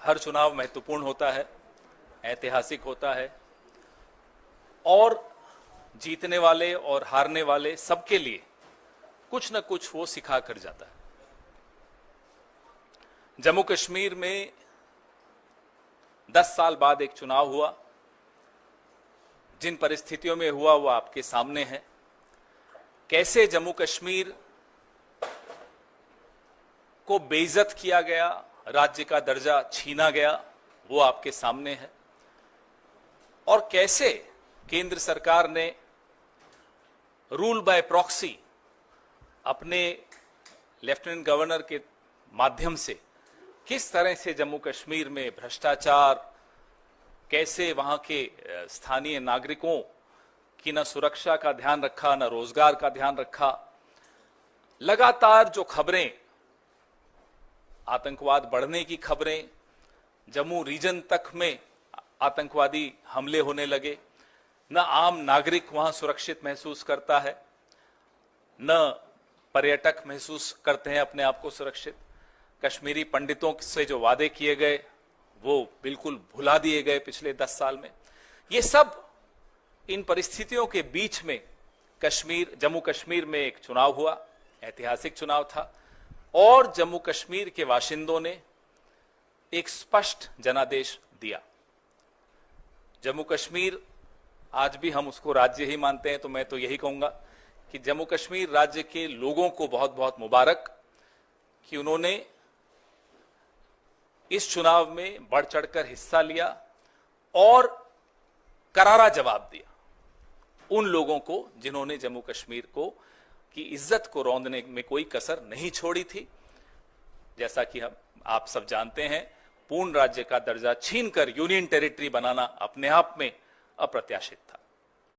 हर चुनाव महत्वपूर्ण होता है, ऐतिहासिक होता है और जीतने वाले और हारने वाले सबके लिए कुछ न कुछ वो सिखा कर जाता है। जम्मू कश्मीर में 10 साल बाद एक चुनाव हुआ। जिन परिस्थितियों में हुआ वो आपके सामने है। कैसे जम्मू कश्मीर को बेइज्जत किया गया, राज्य का दर्जा छीना गया, वो आपके सामने है। और कैसे केंद्र सरकार ने रूल बाय प्रॉक्सी अपने लेफ्टिनेंट गवर्नर के माध्यम से किस तरह से जम्मू कश्मीर में भ्रष्टाचार, कैसे वहां के स्थानीय नागरिकों की न सुरक्षा का ध्यान रखा, न रोजगार का ध्यान रखा। लगातार जो खबरें, आतंकवाद बढ़ने की खबरें, जम्मू रीजन तक में आतंकवादी हमले होने लगे, न आम नागरिक वहां सुरक्षित महसूस करता है, न पर्यटक महसूस करते हैं अपने आप को सुरक्षित। कश्मीरी पंडितों से जो वादे किए गए वो बिल्कुल भुला दिए गए पिछले 10 साल में। ये सब इन परिस्थितियों के बीच में जम्मू कश्मीर में एक चुनाव हुआ, ऐतिहासिक चुनाव था और जम्मू कश्मीर के बाशिंदों ने एक स्पष्ट जनादेश दिया। जम्मू कश्मीर, आज भी हम उसको राज्य ही मानते हैं, तो मैं तो यही कहूंगा कि जम्मू कश्मीर राज्य के लोगों को बहुत बहुत मुबारक कि उन्होंने इस चुनाव में बढ़ चढ़कर हिस्सा लिया और करारा जवाब दिया उन लोगों को जिन्होंने जम्मू कश्मीर को की इज्जत को रौंदने में कोई कसर नहीं छोड़ी थी। जैसा कि आप सब जानते हैं, पूर्ण राज्य का दर्जा छीनकर यूनियन टेरिटरी बनाना अपने आप में अप्रत्याशित था।